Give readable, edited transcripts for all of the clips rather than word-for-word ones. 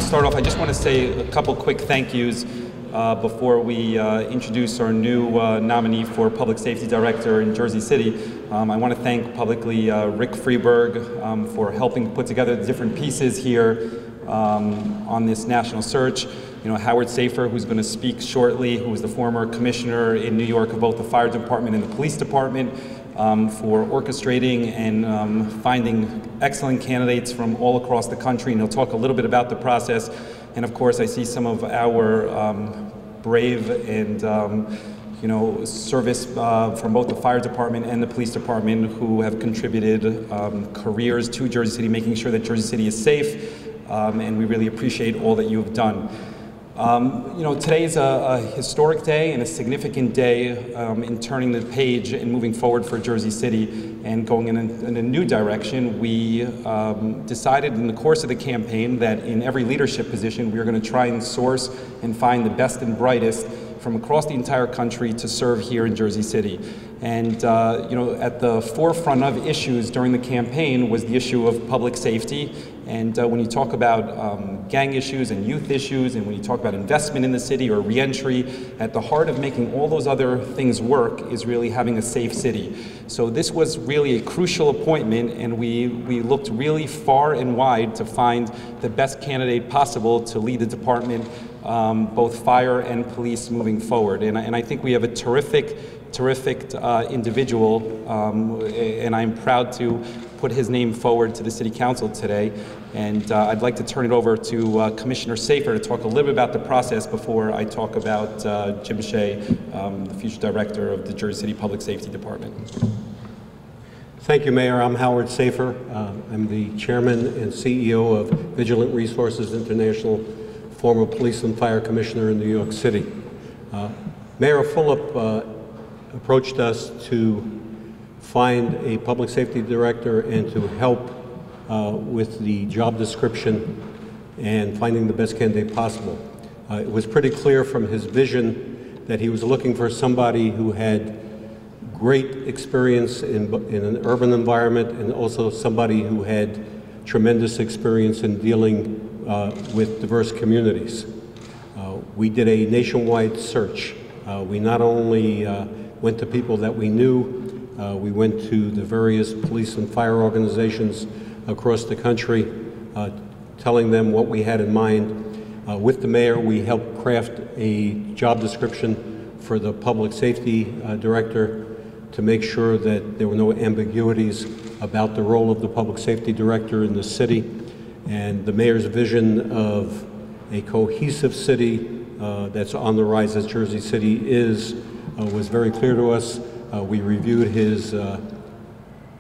start off, I just want to say a couple quick thank yous before we introduce our new nominee for Public Safety Director in Jersey City. I want to thank publicly Rick Freeberg for helping put together the different pieces here on this national search. You know, Howard Safer, who's going to speak shortly, who was the former commissioner in New York of both the fire department and the police department, for orchestrating and finding excellent candidates from all across the country, and he'll talk a little bit about the process. And of course, I see some of our brave and you know, service from both the fire department and the police department who have contributed careers to Jersey City, making sure that Jersey City is safe, and we really appreciate all that you have done. You know, today is a historic day and a significant day in turning the page and moving forward for Jersey City and going in a new direction. We decided in the course of the campaign that in every leadership position we are going to try and source and find the best and brightest from across the entire country to serve here in Jersey City. And you know, at the forefront of issues during the campaign was the issue of public safety. And when you talk about gang issues and youth issues, and when you talk about investment in the city or reentry, at the heart of making all those other things work is really having a safe city. So this was really a crucial appointment, and we looked really far and wide to find the best candidate possible to lead the department, both fire and police, moving forward. And I think we have a terrific individual, and I'm proud to put his name forward to the City Council today. And I'd like to turn it over to Commissioner Safer to talk a little bit about the process before I talk about Jim Shea, the future director of the Jersey City Public Safety Department. Thank you, Mayor. I'm Howard Safer. I'm the chairman and CEO of Vigilant Resources International, former police and fire commissioner in New York City. Mayor Fulop approached us to find a public safety director and to help with the job description and finding the best candidate possible. It was pretty clear from his vision that he was looking for somebody who had great experience in an urban environment, and also somebody who had tremendous experience in dealing with diverse communities. We did a nationwide search. We not only went to people that we knew, we went to the various police and fire organizations across the country, telling them what we had in mind. With the mayor, we helped craft a job description for the public safety director to make sure that there were no ambiguities about the role of the public safety director in the city. And the mayor's vision of a cohesive city that's on the rise as Jersey City is was very clear to us. We reviewed his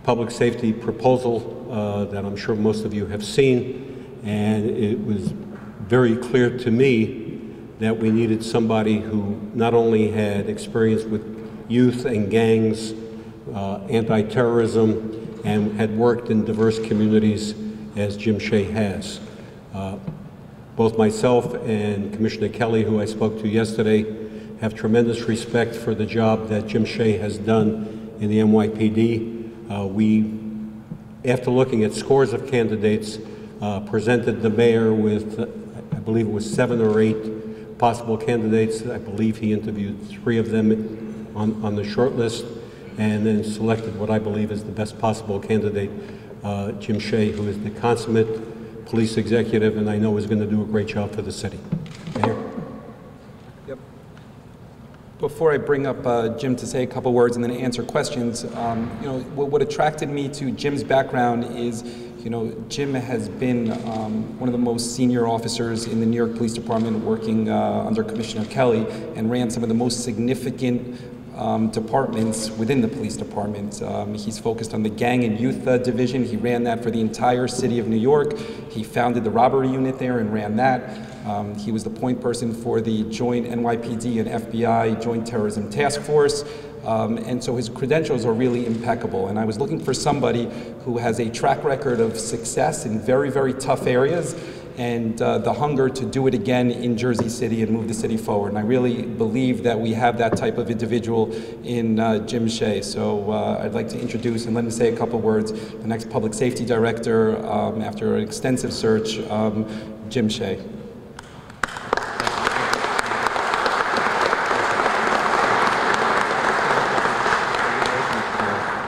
public safety proposal that I'm sure most of you have seen, and it was very clear to me that we needed somebody who not only had experience with youth and gangs, anti-terrorism, and had worked in diverse communities as Jim Shea has. Both myself and Commissioner Kelly, who I spoke to yesterday, have tremendous respect for the job that Jim Shea has done in the NYPD. After looking at scores of candidates, presented the mayor with, I believe it was 7 or 8 possible candidates. I believe he interviewed 3 of them on the short list, and then selected what I believe is the best possible candidate, Jim Shea, who is the consummate police executive, and I know is going to do a great job for the city. Mayor? Yep. Before I bring up Jim to say a couple words and then answer questions, you know, what attracted me to Jim's background is, you know, Jim has been one of the most senior officers in the New York Police Department, working under Commissioner Kelly, and ran some of the most significant departments within the police department. He's focused on the gang and youth division. He ran that for the entire city of New York. He founded the robbery unit there and ran that. He was the point person for the joint NYPD and FBI Joint Terrorism Task Force. And so his credentials are really impeccable. And I was looking for somebody who has a track record of success in very, very tough areas, and the hunger to do it again in Jersey City and move the city forward. And I really believe that we have that type of individual in Jim Shea. So I'd like to introduce and let him say a couple words, the next public safety director after an extensive search, Jim Shea.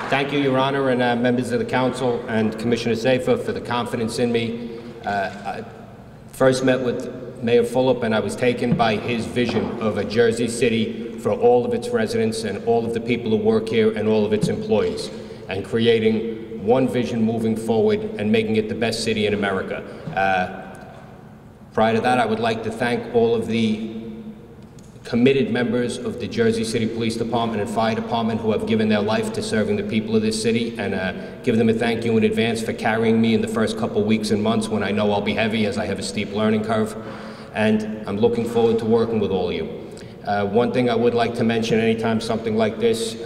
Thank you, Your Honor, and members of the Council and Commissioner Safer for the confidence in me. I first met with Mayor Fulop, and I was taken by his vision of a Jersey City for all of its residents and all of the people who work here and all of its employees, and creating one vision moving forward and making it the best city in America. Prior to that, I would like to thank all of the committed members of the Jersey City Police Department and Fire Department who have given their life to serving the people of this city, and give them a thank you in advance for carrying me in the first couple weeks and months when I know I'll be heavy, as I have a steep learning curve. And I'm looking forward to working with all of you. One thing I would like to mention anytime something like this,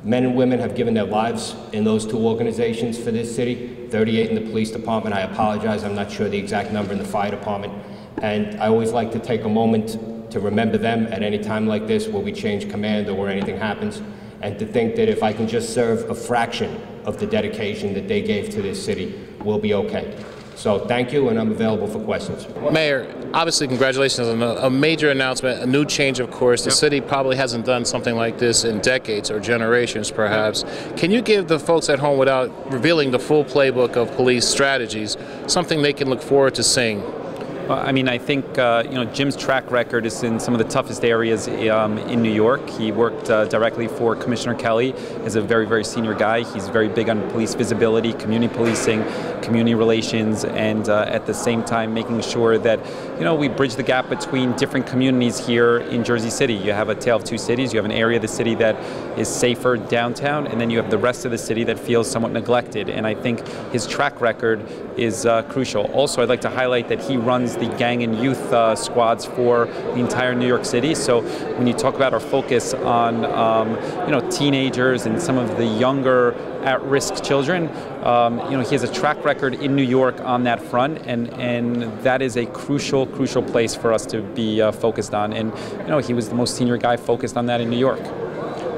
men and women have given their lives in those two organizations for this city, 38 in the police department. I apologize, I'm not sure the exact number in the fire department. And I always like to take a moment to remember them at any time like this where we change command or where anything happens, and to think that if I can just serve a fraction of the dedication that they gave to this city, we'll be okay. So thank you, and I'm available for questions. Mayor, obviously congratulations on a major announcement, a new change of course. The city probably hasn't done something like this in decades or generations perhaps. Can you give the folks at home, without revealing the full playbook of police strategies, something they can look forward to seeing? Well, I mean, I think Jim's track record is in some of the toughest areas in New York. He worked directly for Commissioner Kelly as a very, very senior guy. He's very big on police visibility, community policing, community relations, and at the same time making sure that we bridge the gap between different communities here in Jersey City. You have a tale of two cities. You have an area of the city that is safer downtown, and then you have the rest of the city that feels somewhat neglected. And I think his track record is crucial. Also, I'd like to highlight that he runs the gang and youth squads for the entire New York City. So when you talk about our focus on teenagers and some of the younger at-risk children, he has a track record in New York on that front, and that is a crucial place for us to be focused on. And he was the most senior guy focused on that in New York.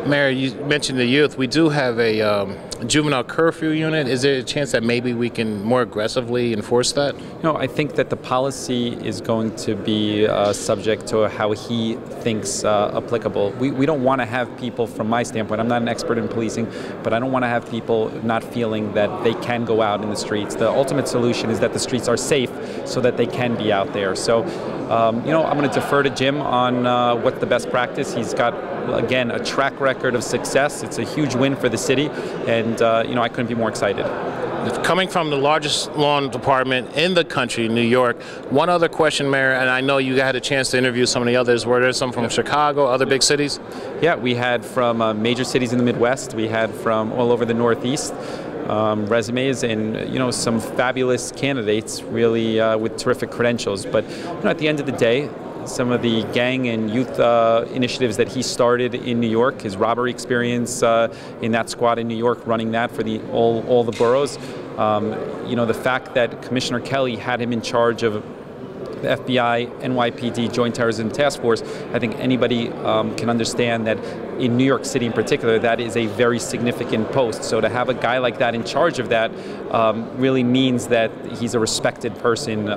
Mayor, you mentioned the youth. We do have a juvenile curfew unit. Is there a chance that maybe we can more aggressively enforce that? I think that the policy is going to be subject to how he thinks applicable. We don't want to have people, from my standpoint, I'm not an expert in policing, but I don't want to have people not feeling that they can go out in the streets. The ultimate solution is that the streets are safe so that they can be out there. So, I'm going to defer to Jim on what's the best practice. He's got, again, a track record of success. It's a huge win for the city, and I couldn't be more excited. Coming from the largest law department in the country, New York, one other question, Mayor, and I know you had a chance to interview some of the others. Were there some from Chicago, other big cities? Yeah, we had from major cities in the Midwest. We had from all over the Northeast. Resumes and some fabulous candidates, really with terrific credentials. But at the end of the day, some of the gang and youth initiatives that he started in New York, his robbery experience in that squad in New York, running that for all the boroughs. The fact that Commissioner Kelly had him in charge of the FBI, NYPD, Joint Terrorism Task Force, I think anybody can understand that in New York City in particular, that is a very significant post. So to have a guy like that in charge of that really means that he's a respected person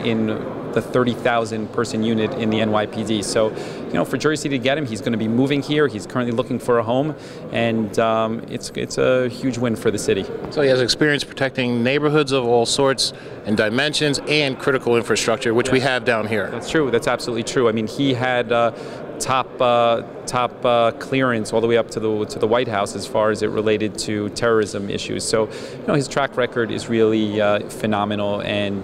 in the 30,000 person unit in the NYPD. So, for Jersey City to get him, he's going to be moving here. He's currently looking for a home, and it's a huge win for the city. So he has experience protecting neighborhoods of all sorts and dimensions and critical infrastructure, which we have down here. That's true. That's absolutely true. I mean, he had top clearance all the way up to the White House as far as it related to terrorism issues. So, his track record is really phenomenal, and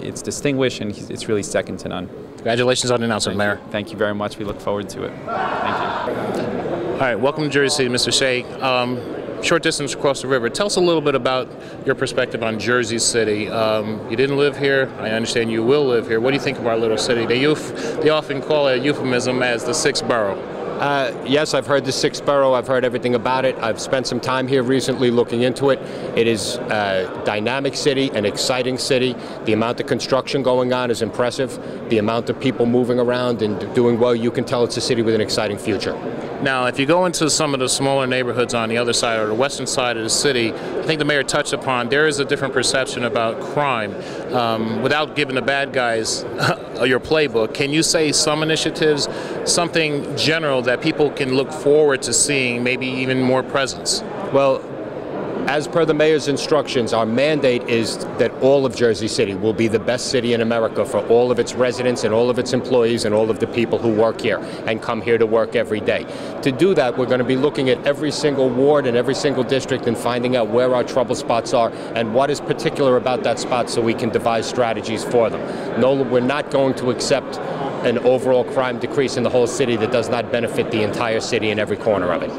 it's distinguished, and it's really second to none. Congratulations on the announcement, Mayor. Thank you very much. We look forward to it. Thank you. All right, welcome to Jersey City, Mr. Shea. Short distance across the river. Tell us a little bit about your perspective on Jersey City. You didn't live here. I understand you will live here. What do you think of our little city? They often call it a euphemism as the sixth borough. Yes, I've heard the sixth borough. I've heard everything about it. I've spent some time here recently looking into it. It is a dynamic city, an exciting city. The amount of construction going on is impressive. The amount of people moving around and doing well, you can tell it's a city with an exciting future. Now, if you go into some of the smaller neighborhoods on the other side or the western side of the city, I think the mayor touched upon there is a different perception about crime. Without giving the bad guys your playbook, can you say some initiatives, something general that people can look forward to seeing, maybe even more presence? Well, as per the mayor's instructions, our mandate is that all of Jersey City will be the best city in America for all of its residents and all of its employees and all of the people who work here and come here to work every day. To do that, we're going to be looking at every single ward and every single district and finding out where our trouble spots are and what is particular about that spot so we can devise strategies for them. No, we're not going to accept an overall crime decrease in the whole city that does not benefit the entire city in every corner of it.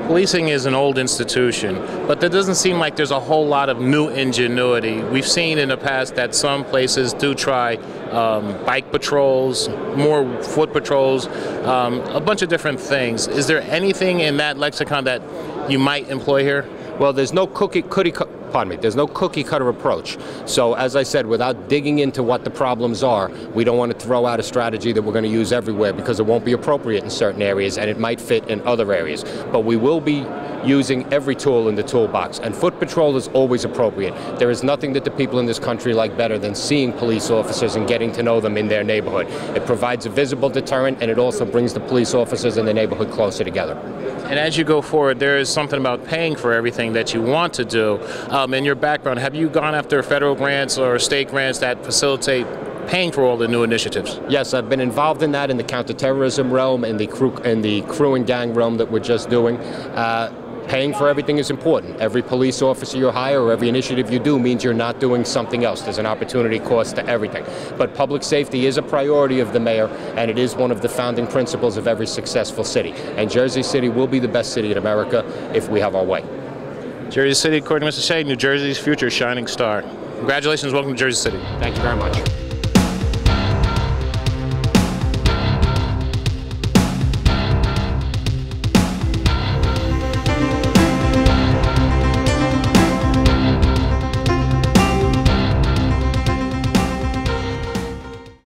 Policing is an old institution, but there doesn't seem like there's a whole lot of new ingenuity. We've seen in the past that some places do try bike patrols, more foot patrols, a bunch of different things. Is there anything in that lexicon that you might employ here? Well, there's no cookie cutter approach. So as I said, without digging into what the problems are, we don't want to throw out a strategy that we're going to use everywhere because it won't be appropriate in certain areas and it might fit in other areas. But we will be using every tool in the toolbox, and foot patrol is always appropriate. There is nothing that the people in this country like better than seeing police officers and getting to know them in their neighborhood. It provides a visible deterrent, and it also brings the police officers in the neighborhood closer together. And as you go forward, there is something about paying for everything that you want to do. In your background, have you gone after federal grants or state grants that facilitate paying for all the new initiatives? Yes, I've been involved in that in the counterterrorism realm, in the crew and gang realm that we're just doing. Paying for everything is important. Every police officer you hire or every initiative you do means you're not doing something else. There's an opportunity cost to everything. But public safety is a priority of the mayor, and it is one of the founding principles of every successful city. And Jersey City will be the best city in America if we have our way. Jersey City, according to Mr. Shea, New Jersey's future shining star. Congratulations, welcome to Jersey City. Thank you very much.